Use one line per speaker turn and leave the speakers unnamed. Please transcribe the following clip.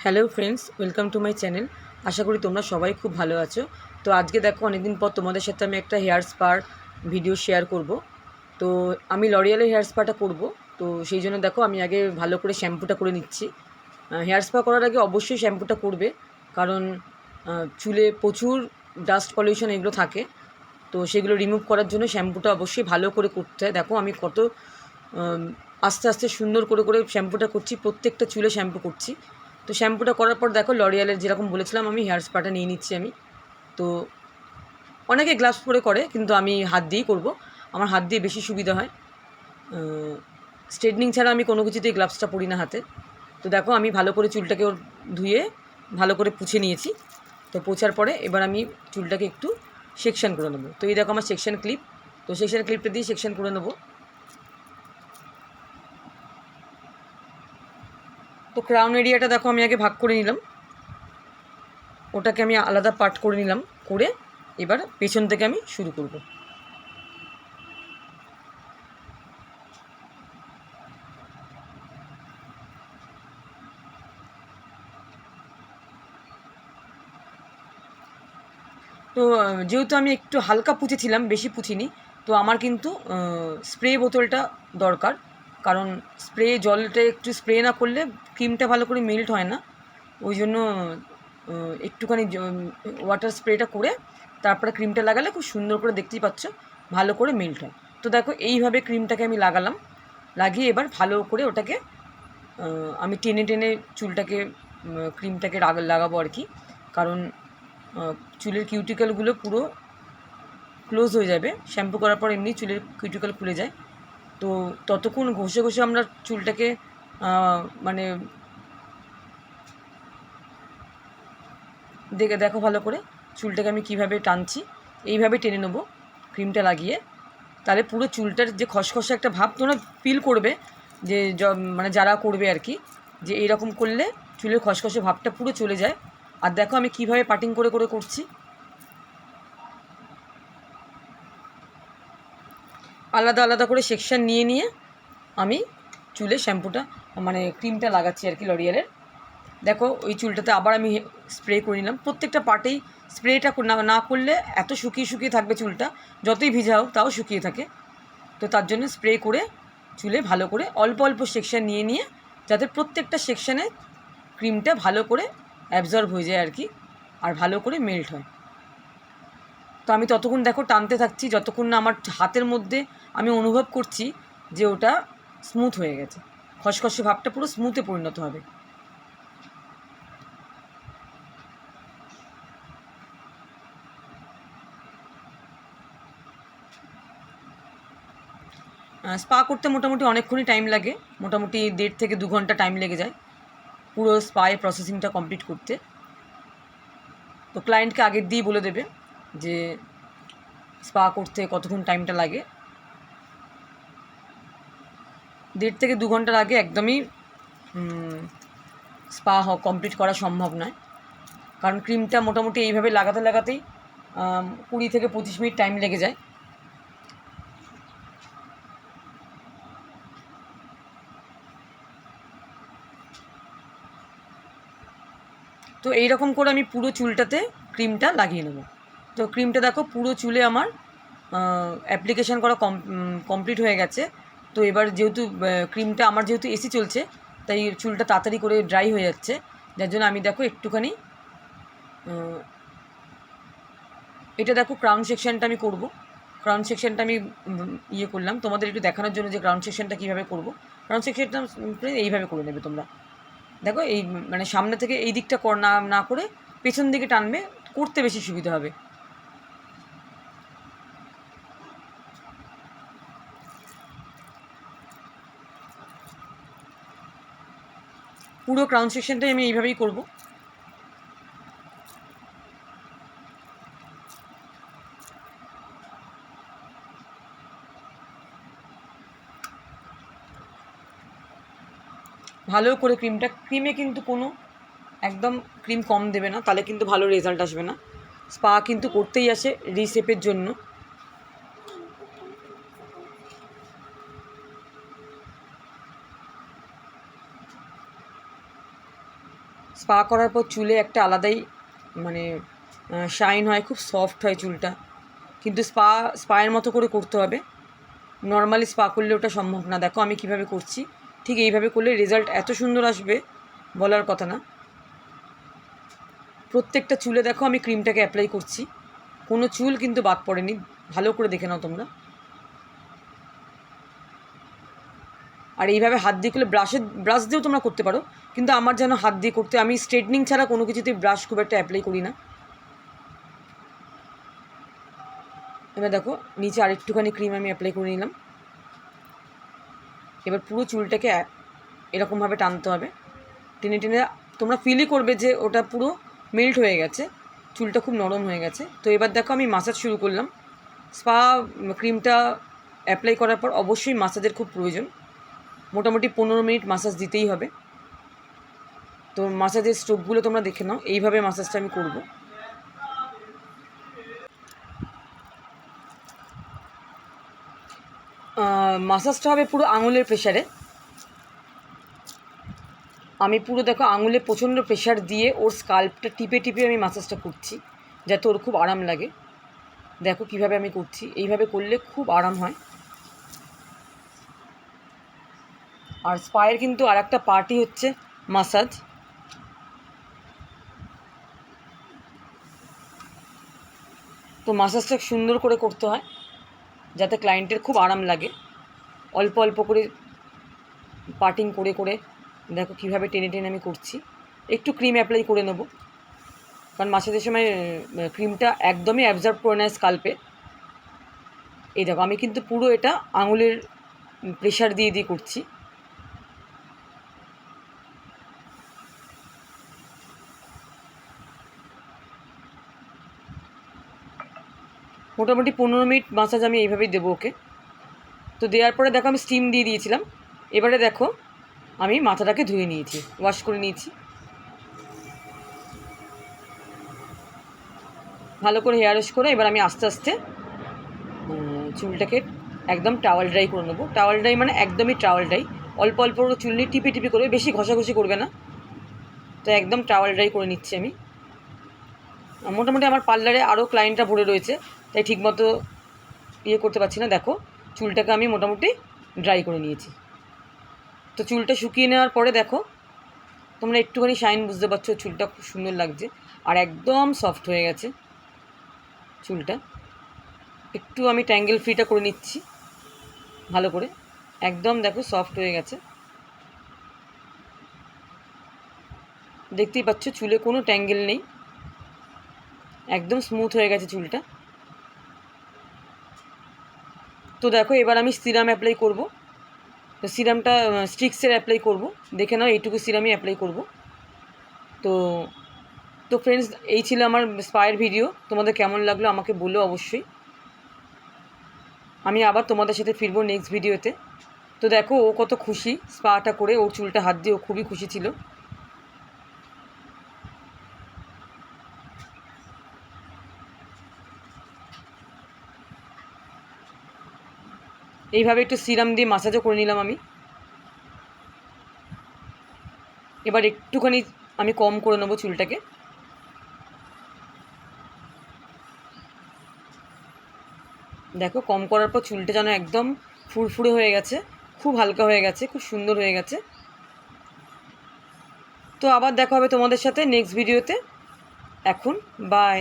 Hello friends, welcome to my channel. আশা করি তোমরা সবাই খুব ভালো আছো। তো আজকে দেখো অনেকদিন পর তোমাদের সাথে আমি একটা হেয়ার স্পার ভিডিও শেয়ার করব। তো আমি লরিয়ালের হেয়ার স্পাটা করব। তো সেই জন্য দেখো আমি আগে ভালো করে শ্যাম্পুটা করে নিচ্ছি। হেয়ার স্পা করার আগে অবশ্যই শ্যাম্পুটা করবে, কারণ চুলে প্রচুর ডাস্ট পলিউশন এগুলো থাকে। তো সেগুলো রিমুভ করার জন্য শ্যাম্পুটা অবশ্যই ভালো করে করতে হয়। দেখো আমি কত আস্তে আস্তে সুন্দর করে করে শ্যাম্পুটা করছি, প্রত্যেকটা চুলে শ্যাম্পু করছি। তো শ্যাম্পুটা করার পর দেখো লরিয়ালের যেরকম বলেছিলাম আমি হেয়ার স্পাটা নিয়ে নিচ্ছি আমি। তো অনেকে গ্লাভস পরে করে, কিন্তু আমি হাত দিয়েই করব। আমার হাত দিয়ে বেশি সুবিধা হয়। স্ট্রেটনিং ছাড়া আমি কোনো কিছুতেই গ্লাভসটা পরি না হাতে। তো দেখো আমি ভালো করে চুলটাকে ধুয়ে ভালো করে পুছে নিয়েছি। তো পোছার পরে এবার আমি চুলটাকে একটু সেকশন করে নেবো। তো এই দেখো আমার সেকশন ক্লিপ। তো সেকশন ক্লিপটা দিয়ে সেকশন করে নেবো। তো ক্রাউন এরিয়াটা দেখো আমি আগে ভাগ করে নিলাম, ওটাকে আমি আলাদা পার্ট করে নিলাম। করে এবার পেছন থেকে আমি শুরু করব। তো যেহেতু আমি একটু হালকা পুঁছেছিলাম, বেশি পুছিনি, তো আমার কিন্তু স্প্রে বোতলটা দরকার। কারণ স্প্রে জলটা একটু স্প্রে না করলে ক্রিমটা ভালো করে মেল্ট হয় না। ওই জন্য একটুখানি ওয়াটার স্প্রেটা করে তারপরে ক্রিমটা লাগালে খুব সুন্দর করে দেখতেই পাচ্ছ ভালো করে মেল্ট হয়। তো দেখো এইভাবে ক্রিমটাকে আমি লাগালাম। লাগিয়ে এবার ভালো করে ওটাকে আমি টেনে টেনে চুলটাকে ক্রিমটাকে লাগাবো আর কি। কারণ চুলের কিউটিক্যালগুলো পুরো ক্লোজ হয়ে যাবে। শ্যাম্পু করার পর এমনি চুলের কিউটিক্যাল খুলে যায়। তো ততক্ষণ ঘষে ঘষে আমরা চুলটাকে মানে দেখো ভালো করে চুলটাকে আমি কিভাবে টানছি। এইভাবে টেনে নেবো ক্রিমটা লাগিয়ে। তাহলে পুরো চুলটার যে খসখসে একটা ভাব তোমরা ফিল করবে, যে মানে যারা করবে আর কি, যে এইরকম করলে চুলের খসখসে ভাবটা পুরো চলে যায়। আর দেখো আমি কিভাবে পাটিং করে করে করছি। আলাদা আলাদা করে সেকশন নিয়ে নিয়ে আমি চুলে শ্যাম্পুটা মানে ক্রিমটা লাগাচ্ছি আর কি লরিয়ালের। দেখো ওই চুলটাতে আবার আমি স্প্রে করে নিলাম। প্রত্যেকটা পার্টেই স্প্রেটা না করলে এত শুকিয়ে শুকিয়ে থাকবে চুলটা, যতই ভিজা হোক তাও শুকিয়ে থাকে। তো তার জন্য স্প্রে করে চুলে ভালো করে অল্প অল্প সেকশন নিয়ে নিয়ে, যাতে প্রত্যেকটা সেকশানে ক্রিমটা ভালো করে অ্যাবজর্ব হয়ে যায় আর কি, আর ভালো করে মেল্ট হয়। তো আমি ততক্ষণ দেখো টানতে থাকছি যতক্ষণ না আমার হাতের মধ্যে আমি অনুভব করছি যে ওটা স্মুথ হয়ে গেছে, খসখসে ভাবটা পুরো স্মুথে পরিণত হবে। স্পা করতে মোটামুটি অনেকক্ষণই টাইম লাগে, মোটামুটি 1.5 থেকে 2 ঘন্টা টাইম লেগে যায় পুরো স্পায়ের প্রসেসিংটা কমপ্লিট করতে। তো ক্লায়েন্টকে আগের দিয়েই বলে দেবে যে স্পা করতে কতক্ষণ টাইমটা লাগে। 1.5 থেকে 2 ঘন্টার আগে একদমই স্পা কমপ্লিট করা সম্ভব নয়। কারণ ক্রিমটা মোটামুটি এইভাবে লাগাতে লাগাতেই 20 থেকে 25 মিনিট টাইম লেগে যায়। তো এইরকম করে আমি পুরো চুলটাতে ক্রিমটা লাগিয়ে নেব। তো ক্রিমটা দেখো পুরো চুলে আমার অ্যাপ্লিকেশান করা কমপ্লিট হয়ে গেছে। তো এবার যেহেতু ক্রিমটা আমার যেহেতু এসি চলছে, তাই চুলটা তাড়াতাড়ি করে ড্রাই হয়ে যাচ্ছে। যার জন্য আমি দেখো একটুখানি এটা দেখো ক্রাউন সেকশানটা আমি করব। ক্রাউন সেকশানটা আমি ইয়ে করলাম তোমাদের একটু দেখানোর জন্য যে ক্রাউন সেকশানটা কীভাবে করব। ক্রাউন সেকশানটা এইভাবে করে নেবে তোমরা। দেখো এই মানে সামনে থেকে এই দিকটা না না করে পেছন দিকে টানবে, করতে বেশি সুবিধা হবে। পুরো ক্রাউন সেকশনটাই আমি এইভাবেই করব। ভালো করে ক্রিমে কিন্তু কোনো একদম ক্রিম কম দেবে না, তাহলে কিন্তু ভালো রেজাল্ট আসবে না। স্পা কিন্তু করতেই আসে রিশেপের জন্য। স্পা করার পর চুলে একটা আলাদাই মানে শাইন হয়, খুব সফট হয় চুলটা। কিন্তু স্পায়ের মতো করে করতে হবে, নর্মালি স্পা করলে ওটা সম্ভব না। দেখো আমি কিভাবে করছি, ঠিক এইভাবে করলে রেজাল্ট এত সুন্দর আসবে বলার কথা না। প্রত্যেকটা চুলে দেখো আমি ক্রিমটাকে অ্যাপ্লাই করছি, কোনো চুল কিন্তু বাদ পড়েনি, ভালো করে দেখে নাও তোমরা। আর এইভাবে হাত দিয়ে করলে ব্রাশ দিয়েও তোমরা করতে পারো, কিন্তু আমার যেন হাত দিয়ে করতে, আমি স্ট্রেটনিং ছাড়া কোনো কিছুতেই ব্রাশ খুব একটা অ্যাপ্লাই করি না। এবার দেখো নিচে আরেকটুখানি ক্রিম আমি অ্যাপ্লাই করে নিলাম। এবার পুরো চুলটাকে এরকমভাবে টানতে হবে, টেনে টেনে তোমরা ফিলই করবে যে ওটা পুরো মেল্ট হয়ে গেছে, চুলটা খুব নরম হয়ে গেছে। তো এবার দেখো আমি মাসাজ শুরু করলাম। স্পা ক্রিমটা অ্যাপ্লাই করার পর অবশ্যই মাসাজের খুব প্রয়োজন, মোটামুটি 15 মিনিট মাসাজ দিতেই হবে। তো মাসাজের স্ট্রোকগুলো তোমরা দেখে নাও, এইভাবে মাসাজটা আমি করব। মাসাজটা হবে পুরো আঙুলের প্রেশারে। আমি পুরো দেখো আঙুলে প্রচণ্ড প্রেশার দিয়ে ওর স্কাল্পটা টিপে টিপে আমি মাসাজটা করছি, যাতে ওর খুব আরাম লাগে। দেখো কিভাবে আমি করছি, এইভাবে করলে খুব আরাম হয়। আর স্পায়ের কিন্তু আর একটা পার্টই হচ্ছে মাসাজ। তো মাসাজটা সুন্দর করে করতে হয় যাতে ক্লায়েন্টের খুব আরাম লাগে। অল্প অল্প করে পার্টিং করে করে দেখো কীভাবে টেনে টেনে আমি করছি। একটু ক্রিম অ্যাপ্লাই করে নেবো, কারণ মাসাজের সময় ক্রিমটা একদমই অ্যাবজর্ব করে নেয় স্কাল্পে। এই দেখো আমি কিন্তু পুরো এটা আঙুলের প্রেশার দিয়ে দিয়ে করছি। মোটামুটি 15 মিনিট মাসাজ আমি এইভাবেই দেবো ওকে। তো দেওয়ার পরে দেখো আমি স্টিম দিয়ে দিয়েছিলাম। এবারে দেখো আমি মাথাটাকে ধুয়ে নিয়েছি, ওয়াশ করে নিয়েছি ভালো করে, হেয়ার ওয়াশ করে। এবার আমি আস্তে আস্তে চুলটাকে একদম টাওয়াল ড্রাই করে নেবো। টাওয়াল ড্রাই মানে একদমই টাওয়াল ড্রাই, অল্প অল্প চুল নিয়ে টিপি টিপি করবে, বেশি ঘষাঘষি করবে না। তো একদম টাওয়াল ড্রাই করে নিচ্ছি আমি। মোটামুটি আমার পার্লারে আরও ক্লায়েন্টরা ভরে রয়েছে, তাই ঠিকমতো করতে পারছি না। দেখো চুলটাকে আমি মোটামুটি ড্রাই করে নিয়েছি। তো চুলটা শুকিয়ে নেওয়ার পরে দেখো তোমরা একটুখানি শাইন বুঝতে পারছো, চুলটা খুব সুন্দর লাগছে আর একদম সফট হয়ে গেছে চুলটা। একটু আমি ট্যাঙ্গেল ফ্রিটা করে নিচ্ছি ভালো করে, একদম দেখো সফট হয়ে গেছে, দেখতেই পাচ্ছ চুলে কোনো ট্যাঙ্গেল নেই, একদম স্মুথ হয়ে গেছে চুলটা। তো দেখো এবার আমি সিরাম অ্যাপ্লাই করব। তো সিরামটা স্ট্রিক্সের অ্যাপ্লাই করব, দেখে নাও এইটুকু সিরামই অ্যাপ্লাই করব। তো তো ফ্রেন্ডস, এই ছিল আমার স্পায়ের ভিডিও। তোমাদের কেমন লাগলো আমাকে বলো অবশ্যই। আমি আবার তোমাদের সাথে ফিরবো নেক্সট ভিডিওতে। তো দেখো ও কত খুশি স্পাটা করে, ওর চুলটা হাত দিয়ে ও খুবই খুশি ছিল। এইভাবে একটু সিরাম দিয়ে মাসাজও করে নিলাম আমি। এবার একটুখানি আমি কম করে নেবো চুলটাকে। দেখো কম করার পর চুলটা যেন একদম ফুরফুরে হয়ে গেছে, খুব হালকা হয়ে গেছে, খুব সুন্দর হয়ে গেছে। তো আবার দেখা হবে তোমাদের সাথে নেক্সট ভিডিওতে। এখন বাই।